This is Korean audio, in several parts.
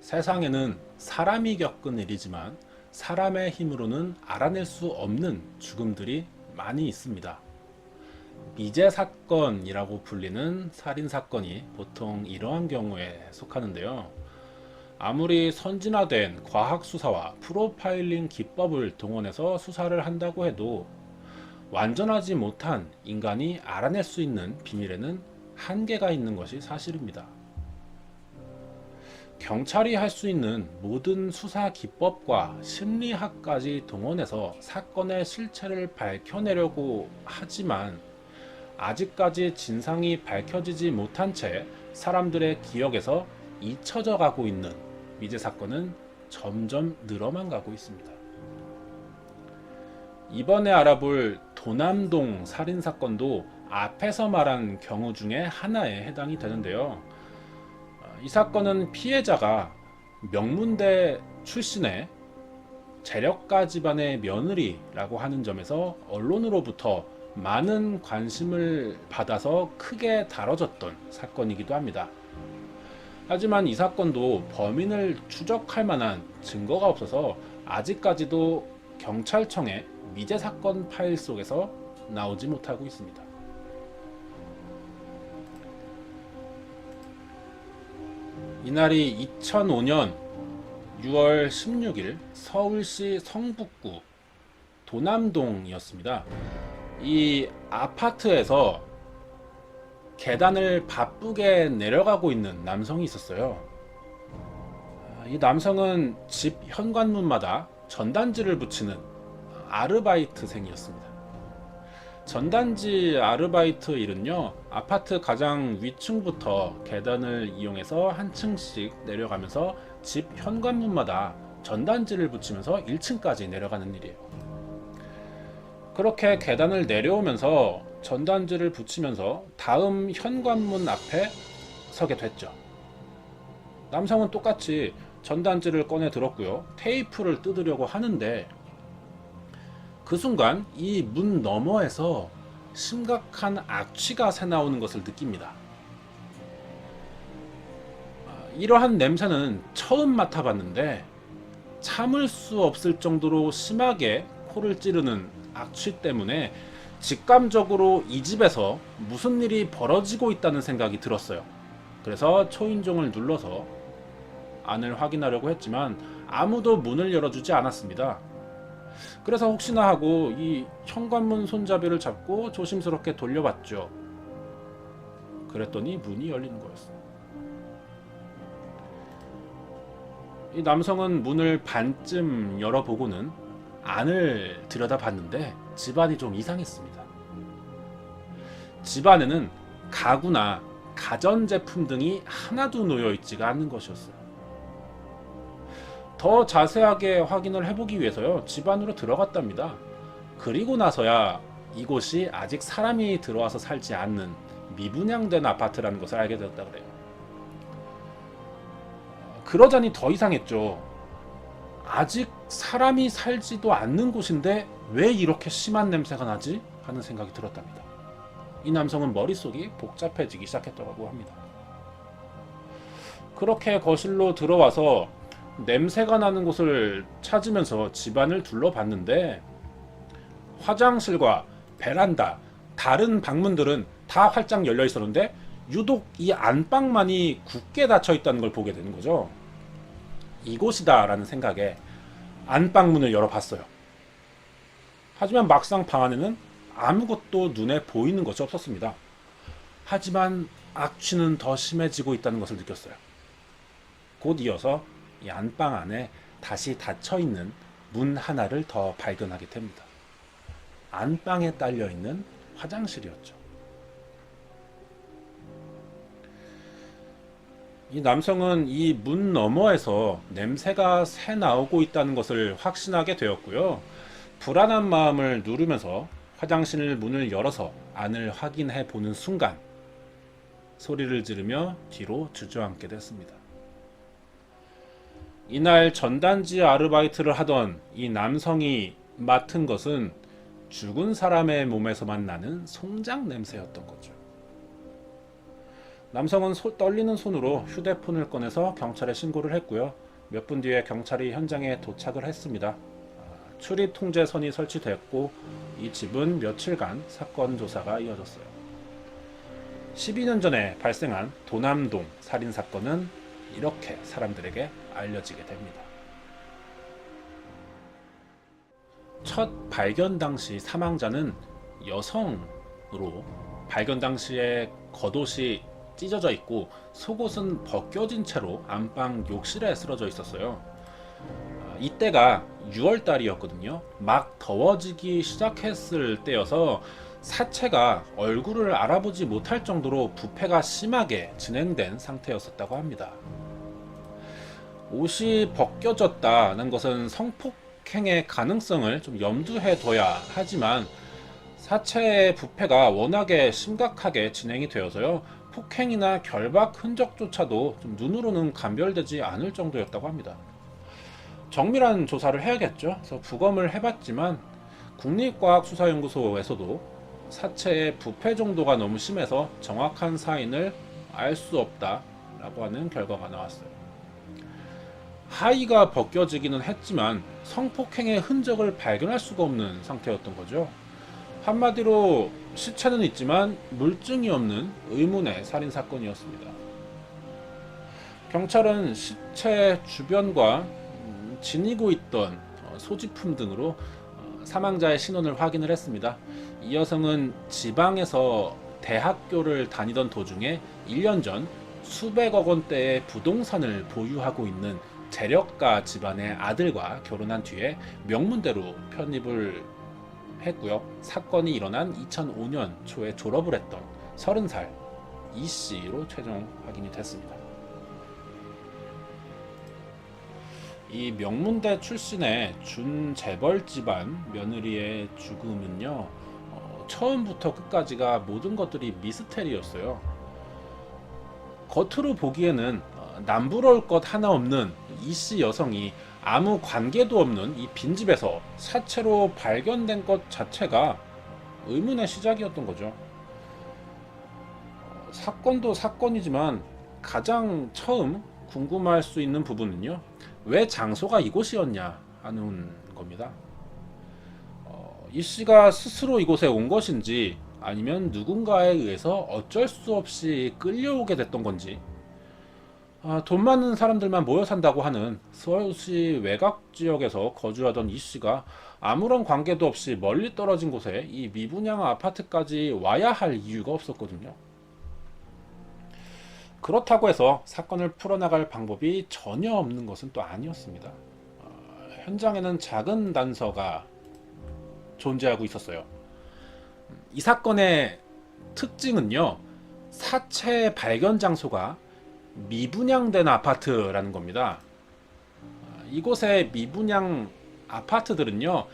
세상에는 사람이 겪은 일이지만 사람의 힘으로는 알아낼 수 없는 죽음들이 많이 있습니다. 미제 사건이라고 불리는 살인 사건이 보통 이러한 경우에 속하는데요. 아무리 선진화된 과학 수사와 프로파일링 기법을 동원해서 수사를 한다고 해도 완전하지 못한 인간이 알아낼 수 있는 비밀에는 한계가 있는 것이 사실입니다. 경찰이 할 수 있는 모든 수사 기법과 심리학까지 동원해서 사건의 실체를 밝혀내려고 하지만 아직까지 진상이 밝혀지지 못한 채 사람들의 기억에서 잊혀져 가고 있는 미제 사건은 점점 늘어만 가고 있습니다. 이번에 알아볼 도남동 살인 사건도 앞에서 말한 경우 중에 하나에 해당이 되는데요. 이 사건은 피해자가 명문대 출신의 재력가 집안의 며느리라고 하는 점에서 언론으로부터 많은 관심을 받아서 크게 다뤄졌던 사건이기도 합니다. 하지만 이 사건도 범인을 추적할 만한 증거가 없어서 아직까지도 경찰청의 미제 사건 파일 속에서 나오지 못하고 있습니다. 이날이 2005년 6월 16일 서울시 성북구 도남동이었습니다. 이 아파트에서 계단을 바쁘게 내려가고 있는 남성이 있었어요. 이 남성은 집 현관문마다 전단지를 붙이는 아르바이트생이었습니다. 전단지 아르바이트 일은요, 아파트 가장 위층부터 계단을 이용해서 한 층씩 내려가면서 집 현관문마다 전단지를 붙이면서 1층까지 내려가는 일이에요. 그렇게 계단을 내려오면서 전단지를 붙이면서 다음 현관문 앞에 서게 됐죠. 남성은 똑같이 전단지를 꺼내 들었고요. 테이프를 뜯으려고 하는데 그 순간 이 문 너머에서 심각한 악취가 새나오는 것을 느낍니다. 이러한 냄새는 처음 맡아봤는데 참을 수 없을 정도로 심하게 코를 찌르는 악취 때문에 직감적으로 이 집에서 무슨 일이 벌어지고 있다는 생각이 들었어요. 그래서 초인종을 눌러서 안을 확인하려고 했지만 아무도 문을 열어주지 않았습니다. 그래서 혹시나 하고 이 현관문 손잡이를 잡고 조심스럽게 돌려봤죠. 그랬더니 문이 열리는 거였어요. 이 남성은 문을 반쯤 열어보고는 안을 들여다봤는데 집안이 좀 이상했습니다. 집안에는 가구나 가전제품 등이 하나도 놓여있지가 않는 것이었어요. 더 자세하게 확인을 해보기 위해서요, 집 안으로 들어갔답니다. 그리고 나서야 이곳이 아직 사람이 들어와서 살지 않는 미분양된 아파트라는 것을 알게 되었다 그래요. 그러자니 더 이상했죠. 아직 사람이 살지도 않는 곳인데 왜 이렇게 심한 냄새가 나지? 하는 생각이 들었답니다. 이 남성은 머릿속이 복잡해지기 시작했다고 합니다. 그렇게 거실로 들어와서 냄새가 나는 곳을 찾으면서 집안을 둘러봤는데 화장실과 베란다, 다른 방문들은 다 활짝 열려 있었는데 유독 이 안방만이 굳게 닫혀 있다는 걸 보게 되는 거죠. 이곳이다 라는 생각에 안방문을 열어봤어요. 하지만 막상 방 안에는 아무것도 눈에 보이는 것이 없었습니다. 하지만 악취는 더 심해지고 있다는 것을 느꼈어요. 곧 이어서 이 안방 안에 다시 닫혀있는 문 하나를 더 발견하게 됩니다. 안방에 딸려있는 화장실이었죠. 이 남성은 이 문 너머에서 냄새가 새 나오고 있다는 것을 확신하게 되었고요. 불안한 마음을 누르면서 화장실 문을 열어서 안을 확인해 보는 순간 소리를 지르며 뒤로 주저앉게 됐습니다. 이날 전단지 아르바이트를 하던 이 남성이 맡은 것은 죽은 사람의 몸에서만 나는 송장 냄새였던 거죠. 남성은 떨리는 손으로 휴대폰을 꺼내서 경찰에 신고를 했고요. 몇 분 뒤에 경찰이 현장에 도착을 했습니다. 출입 통제선이 설치됐고 이 집은 며칠간 사건 조사가 이어졌어요. 12년 전에 발생한 도남동 살인사건은 이렇게 사람들에게 알려지게 됩니다. 첫 발견 당시 사망자는 여성으로 발견 당시에 겉옷이 찢어져 있고 속옷은 벗겨진 채로 안방 욕실에 쓰러져 있었어요. 이때가 6월 달이었거든요. 막 더워지기 시작했을 때여서 사체가 얼굴을 알아보지 못할 정도로 부패가 심하게 진행된 상태였었다고 합니다. 옷이 벗겨졌다는 것은 성폭행의 가능성을 좀 염두에 둬야 하지만 사체의 부패가 워낙에 심각하게 진행이 되어서요. 폭행이나 결박 흔적조차도 좀 눈으로는 감별되지 않을 정도였다고 합니다. 정밀한 조사를 해야겠죠. 그래서 부검을 해봤지만 국립과학수사연구소에서도 사체의 부패 정도가 너무 심해서 정확한 사인을 알 수 없다라고 하는 결과가 나왔어요. 하의가 벗겨지기는 했지만 성폭행의 흔적을 발견할 수가 없는 상태였던 거죠. 한마디로 시체는 있지만 물증이 없는 의문의 살인사건이었습니다. 경찰은 시체 주변과 지니고 있던 소지품 등으로 사망자의 신원을 확인을 했습니다. 이 여성은 지방에서 대학교를 다니던 도중에 1년 전 수백억 원대의 부동산을 보유하고 있는 재력가 집안의 아들과 결혼한 뒤에 명문대로 편입을 했고요. 사건이 일어난 2005년 초에 졸업을 했던 30살 이 씨로 최종 확인이 됐습니다. 이 명문대 출신의 준재벌 집안 며느리의 죽음은요, 처음부터 끝까지가 모든 것들이 미스테리였어요. 겉으로 보기에는 남부러울 것 하나 없는 이 씨 여성이 아무 관계도 없는 이 빈집에서 사체로 발견된 것 자체가 의문의 시작이었던 거죠. 사건도 사건이지만 가장 처음 궁금할 수 있는 부분은요, 왜 장소가 이곳이었냐 하는 겁니다. 이 씨가 스스로 이곳에 온 것인지 아니면 누군가에 의해서 어쩔 수 없이 끌려오게 됐던 건지, 돈 많은 사람들만 모여 산다고 하는 서울시 외곽 지역에서 거주하던 이 씨가 아무런 관계도 없이 멀리 떨어진 곳에 이 미분양 아파트까지 와야 할 이유가 없었거든요. 그렇다고 해서 사건을 풀어나갈 방법이 전혀 없는 것은 또 아니었습니다. 현장에는 작은 단서가 존재하고 있었어요. 이 사건의 특징은요, 사체 발견 장소가 미분양된 아파트라는 겁니다. 이곳의 미분양 아파트들은요,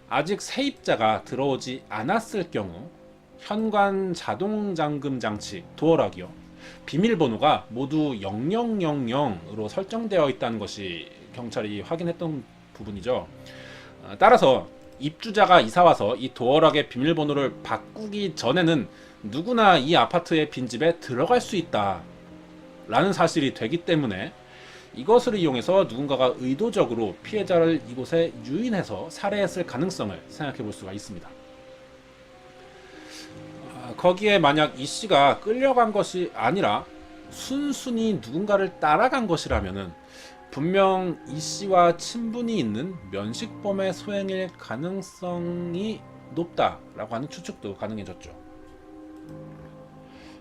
아직 세입자가 들어오지 않았을 경우 현관 자동 잠금 장치 도어락이요, 비밀번호가 모두 0000으로 설정되어 있다는 것이 경찰이 확인했던 부분이죠. 따라서 입주자가 이사와서 이 도어락의 비밀번호를 바꾸기 전에는 누구나 이 아파트의 빈집에 들어갈 수 있다 라는 사실이 되기 때문에 이것을 이용해서 누군가가 의도적으로 피해자를 이곳에 유인해서 살해했을 가능성을 생각해 볼 수가 있습니다. 거기에 만약 이 씨가 끌려간 것이 아니라 순순히 누군가를 따라간 것이라면은 분명 이 씨와 친분이 있는 면식범의 소행일 가능성이 높다라고 하는 추측도 가능해졌죠.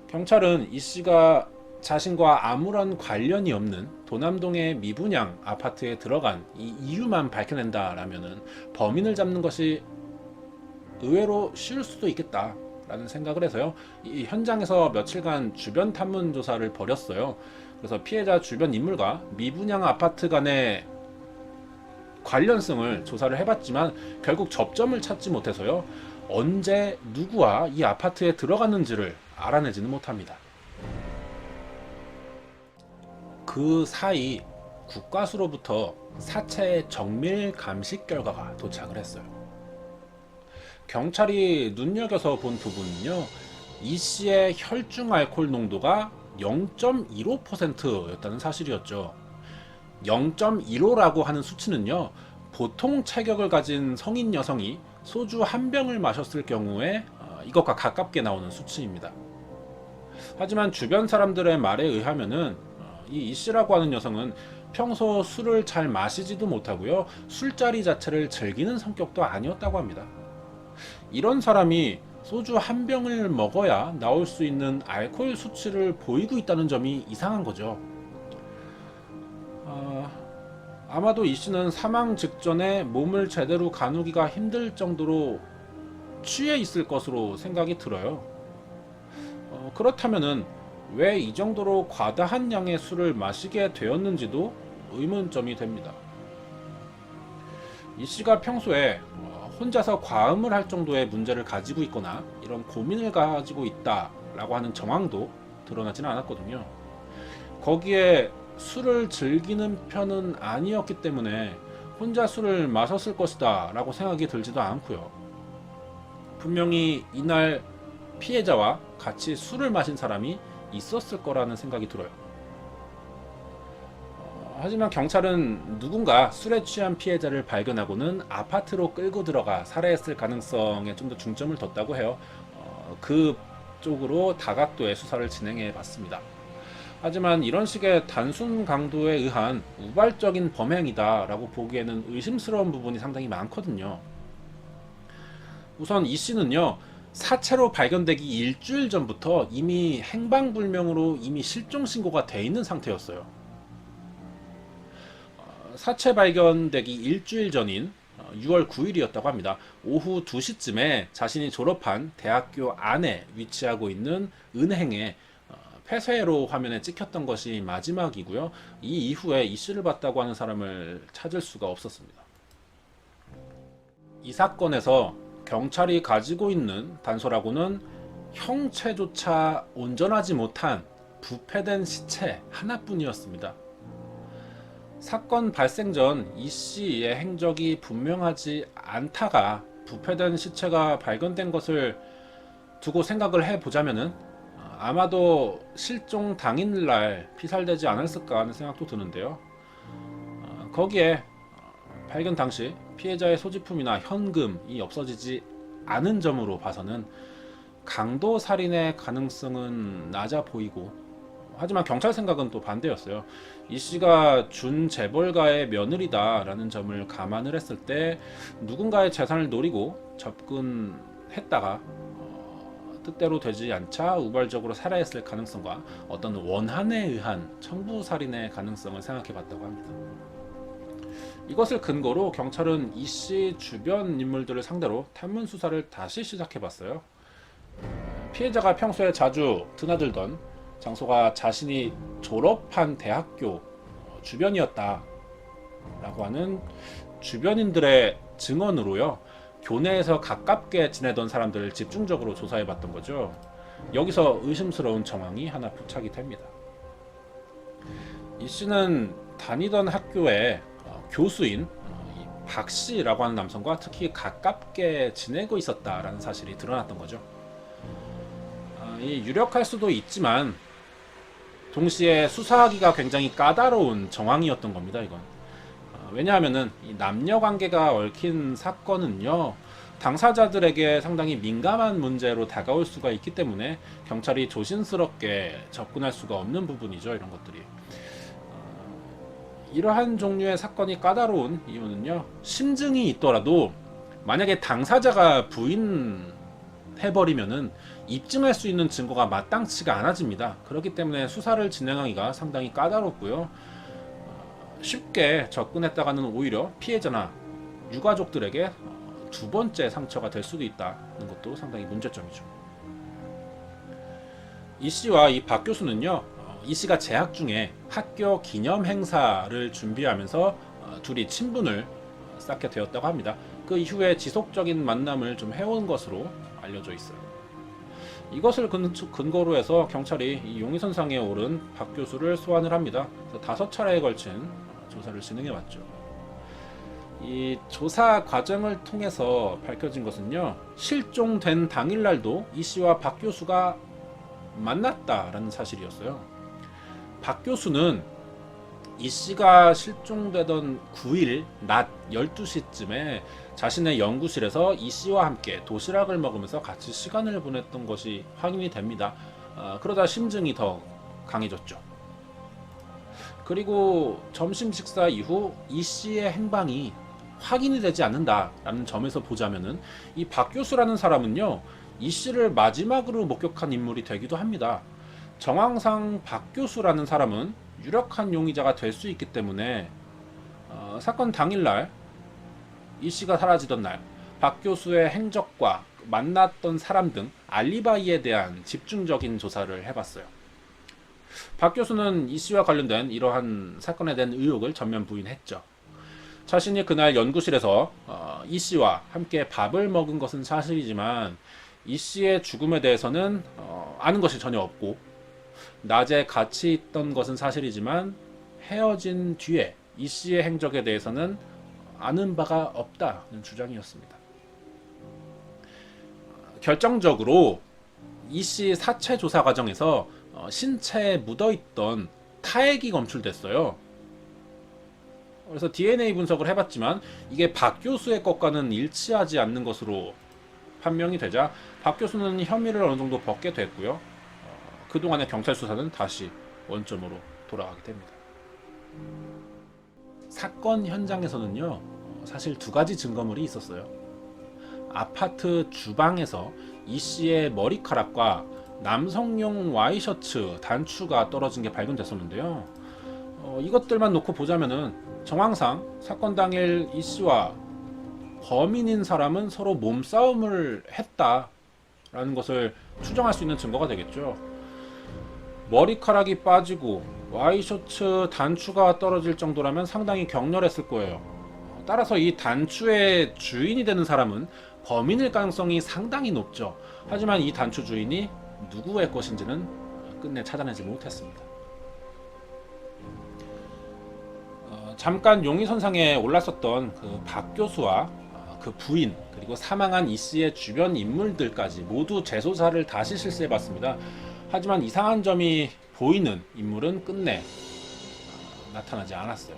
경찰은 이 씨가 자신과 아무런 관련이 없는 도남동의 미분양 아파트에 들어간 이 이유만 밝혀낸다라면은 범인을 잡는 것이 의외로 쉬울 수도 있겠다라는 생각을 해서요, 이 현장에서 며칠간 주변 탐문 조사를 벌였어요. 그래서 피해자 주변 인물과 미분양 아파트 간의 관련성을 조사를 해봤지만 결국 접점을 찾지 못해서요, 언제 누구와 이 아파트에 들어갔는지를 알아내지는 못합니다. 그 사이 국과수로부터 사체의 정밀 감식 결과가 도착을 했어요. 경찰이 눈여겨서 본 부분은요, 이 씨의 혈중 알코올 농도가 0.15%였다는 사실이었죠. 0.15라고 하는 수치는요, 보통 체격을 가진 성인 여성이 소주 한 병을 마셨을 경우에 이것과 가깝게 나오는 수치입니다. 하지만 주변 사람들의 말에 의하면은 이 씨라고 하는 여성은 평소 술을 잘 마시지도 못하고요, 술자리 자체를 즐기는 성격도 아니었다고 합니다. 이런 사람이 소주 한 병을 먹어야 나올 수 있는 알코올 수치를 보이고 있다는 점이 이상한 거죠. 아마도 이 씨는 사망 직전에 몸을 제대로 가누기가 힘들 정도로 취해 있을 것으로 생각이 들어요. 그렇다면은 왜 이 정도로 과다한 양의 술을 마시게 되었는지도 의문점이 됩니다. 이 씨가 평소에 혼자서 과음을 할 정도의 문제를 가지고 있거나 이런 고민을 가지고 있다라고 하는 정황도 드러나지는 않았거든요. 거기에 술을 즐기는 편은 아니었기 때문에 혼자 술을 마셨을 것이다 라고 생각이 들지도 않고요. 분명히 이날 피해자와 같이 술을 마신 사람이 있었을 거라는 생각이 들어요. 하지만 경찰은 누군가 술에 취한 피해자를 발견하고는 아파트로 끌고 들어가 살해했을 가능성에 좀 더 중점을 뒀다고 해요. 그쪽으로 다각도의 수사를 진행해 봤습니다. 하지만 이런 식의 단순 강도에 의한 우발적인 범행이다 라고 보기에는 의심스러운 부분이 상당히 많거든요. 우선 이 씨는요, 사체로 발견되기 일주일 전부터 이미 행방불명으로 이미 실종 신고가 돼 있는 상태였어요. 사체 발견되기 일주일 전인 6월 9일이었다고 합니다. 오후 2시쯤에 자신이 졸업한 대학교 안에 위치하고 있는 은행에 폐쇄로 화면에 찍혔던 것이 마지막이고요. 이 이후에 이 씨를 봤다고 하는 사람을 찾을 수가 없었습니다. 이 사건에서 경찰이 가지고 있는 단서라고는 형체조차 온전하지 못한 부패된 시체 하나뿐이었습니다. 사건 발생 전 이 씨의 행적이 분명하지 않다가 부패된 시체가 발견된 것을 두고 생각을 해보자면은 아마도 실종 당일날 피살되지 않았을까 하는 생각도 드는데요. 거기에 발견 당시 피해자의 소지품이나 현금이 없어지지 않은 점으로 봐서는 강도 살인의 가능성은 낮아 보이고, 하지만 경찰 생각은 또 반대였어요. 이 씨가 준 재벌가의 며느리다라는 점을 감안을 했을 때 누군가의 재산을 노리고 접근했다가 뜻대로 되지 않자 우발적으로 살해했을 가능성과 어떤 원한에 의한 청부 살인의 가능성을 생각해 봤다고 합니다. 이것을 근거로 경찰은 이 씨 주변 인물들을 상대로 탐문 수사를 다시 시작해 봤어요. 피해자가 평소에 자주 드나들던 장소가 자신이 졸업한 대학교 주변이었다 라고 하는 주변인들의 증언으로요, 교내에서 가깝게 지내던 사람들을 집중적으로 조사해 봤던 거죠. 여기서 의심스러운 정황이 하나 포착이 됩니다. 이 씨는 다니던 학교에 교수인 박 씨라고 하는 남성과 특히 가깝게 지내고 있었다라는 사실이 드러났던 거죠. 유력할 수도 있지만 동시에 수사하기가 굉장히 까다로운 정황이었던 겁니다. 이건 왜냐하면은 이 남녀 관계가 얽힌 사건은요, 당사자들에게 상당히 민감한 문제로 다가올 수가 있기 때문에 경찰이 조심스럽게 접근할 수가 없는 부분이죠. 이런 것들이 이러한 종류의 사건이 까다로운 이유는요, 심증이 있더라도 만약에 당사자가 부인해버리면은 입증할 수 있는 증거가 마땅치가 않아집니다. 그렇기 때문에 수사를 진행하기가 상당히 까다롭고요, 쉽게 접근했다가는 오히려 피해자나 유가족들에게 두 번째 상처가 될 수도 있다는 것도 상당히 문제점이죠. 이 씨와 이 박 교수는요, 이 씨가 재학 중에 학교 기념 행사를 준비하면서 둘이 친분을 쌓게 되었다고 합니다. 그 이후에 지속적인 만남을 좀 해온 것으로 알려져 있어요. 이것을 근거로 해서 경찰이 이 용의선상에 오른 박 교수를 소환을 합니다. 5차례에 걸친 조사를 진행해 왔죠. 이 조사 과정을 통해서 밝혀진 것은요, 실종된 당일날도 이 씨와 박 교수가 만났다라는 사실이었어요. 박 교수는 이 씨가 실종되던 9일 낮 12시쯤에 자신의 연구실에서 이 씨와 함께 도시락을 먹으면서 같이 시간을 보냈던 것이 확인이 됩니다. 그러다 심증이 더 강해졌죠. 그리고 점심 식사 이후 이 씨의 행방이 확인이 되지 않는다라는 점에서 보자면은 이 박 교수라는 사람은요, 이 씨를 마지막으로 목격한 인물이 되기도 합니다. 정황상 박 교수라는 사람은 유력한 용의자가 될 수 있기 때문에 사건 당일날 이 씨가 사라지던 날 박 교수의 행적과 만났던 사람 등 알리바이에 대한 집중적인 조사를 해봤어요. 박 교수는 이 씨와 관련된 이러한 사건에 대한 의혹을 전면 부인했죠. 자신이 그날 연구실에서 이 씨와 함께 밥을 먹은 것은 사실이지만 이 씨의 죽음에 대해서는 아는 것이 전혀 없고, 낮에 같이 있던 것은 사실이지만 헤어진 뒤에 이 씨의 행적에 대해서는 아는 바가 없다는 주장이었습니다. 결정적으로 이 씨 사체 조사 과정에서 신체에 묻어있던 타액이 검출됐어요. 그래서 DNA 분석을 해봤지만 이게 박 교수의 것과는 일치하지 않는 것으로 판명이 되자 박 교수는 혐의를 어느 정도 벗게 됐고요. 그동안의 경찰 수사는 다시 원점으로 돌아가게 됩니다. 사건 현장에서는요, 사실 두 가지 증거물이 있었어요. 아파트 주방에서 이 씨의 머리카락과 남성용 와이셔츠 단추가 떨어진 게 발견됐었는데요. 이것들만 놓고 보자면은 정황상 사건 당일 이 씨와 범인인 사람은 서로 몸싸움을 했다라는 것을 추정할 수 있는 증거가 되겠죠. 머리카락이 빠지고 와이셔츠 단추가 떨어질 정도라면 상당히 격렬했을 거예요. 따라서 이 단추의 주인이 되는 사람은 범인일 가능성이 상당히 높죠. 하지만 이 단추 주인이 누구의 것인지는 끝내 찾아내지 못했습니다. 잠깐 용의선상에 올랐었던 그 박 교수와 그 부인, 그리고 사망한 이 씨의 주변 인물들까지 모두 재조사를 다시 실시해봤습니다. 하지만 이상한 점이 보이는 인물은 끝내 나타나지 않았어요.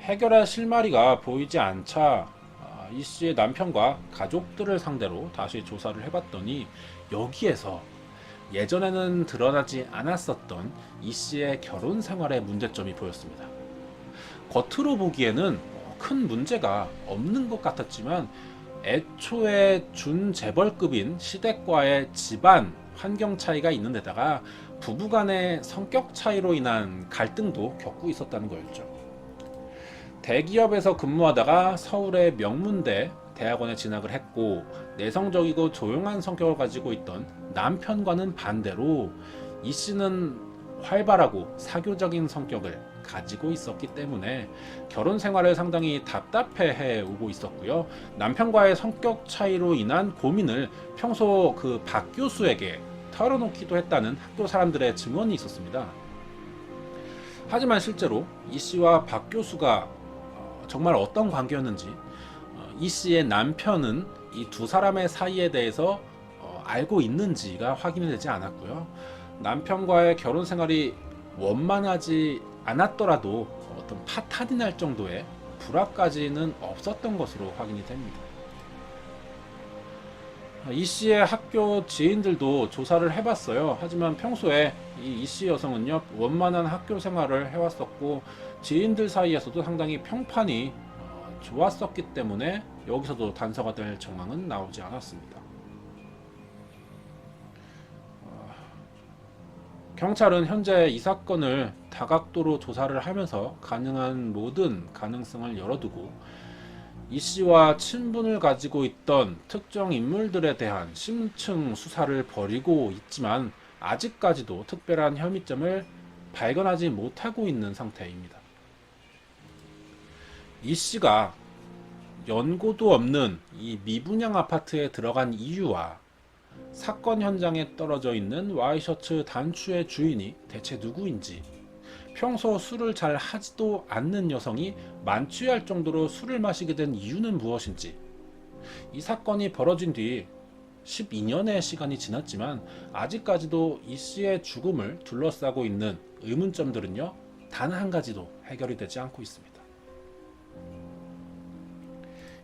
해결할 실마리가 보이지 않자 이 씨의 남편과 가족들을 상대로 다시 조사를 해봤더니 여기에서 예전에는 드러나지 않았었던 이 씨의 결혼 생활의 문제점이 보였습니다. 겉으로 보기에는 큰 문제가 없는 것 같았지만 애초에 준재벌급인 시댁과의 집안 환경 차이가 있는 데다가 부부간의 성격 차이로 인한 갈등도 겪고 있었다는 거였죠. 대기업에서 근무하다가 서울의 명문대 대학원에 진학을 했고 내성적이고 조용한 성격을 가지고 있던 남편과는 반대로 이 씨는 활발하고 사교적인 성격을 가지고 있었기 때문에 결혼 생활을 상당히 답답해해 오고 있었고요. 남편과의 성격 차이로 인한 고민을 평소 그 박 교수에게 털어놓기도 했다는 학교 사람들의 증언이 있었습니다. 하지만 실제로 이 씨와 박 교수가 정말 어떤 관계였는지, 이 씨의 남편은 이 두 사람의 사이에 대해서 알고 있는지가 확인이 되지 않았고요. 남편과의 결혼 생활이 원만하지 않았더라도 어떤 파탄이 날 정도의 불화까지는 없었던 것으로 확인이 됩니다. 이 씨의 학교 지인들도 조사를 해봤어요. 하지만 평소에 이 씨 여성은요, 원만한 학교 생활을 해왔었고 지인들 사이에서도 상당히 평판이 좋았었기 때문에 여기서도 단서가 될 정황은 나오지 않았습니다. 경찰은 현재 이 사건을 다각도로 조사를 하면서 가능한 모든 가능성을 열어두고 이 씨와 친분을 가지고 있던 특정 인물들에 대한 심층 수사를 벌이고 있지만 아직까지도 특별한 혐의점을 발견하지 못하고 있는 상태입니다. 이 씨가 연고도 없는 이 미분양 아파트에 들어간 이유와 사건 현장에 떨어져 있는 와이셔츠 단추의 주인이 대체 누구인지, 평소 술을 잘 하지도 않는 여성이 만취할 정도로 술을 마시게 된 이유는 무엇인지, 이 사건이 벌어진 뒤 12년의 시간이 지났지만 아직까지도 이 씨의 죽음을 둘러싸고 있는 의문점들은요, 단 한 가지도 해결이 되지 않고 있습니다.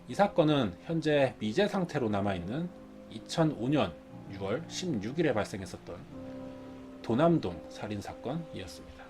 이 사건은 현재 미제 상태로 남아있는 2005년 6월 16일에 발생했었던 도남동 살인사건이었습니다.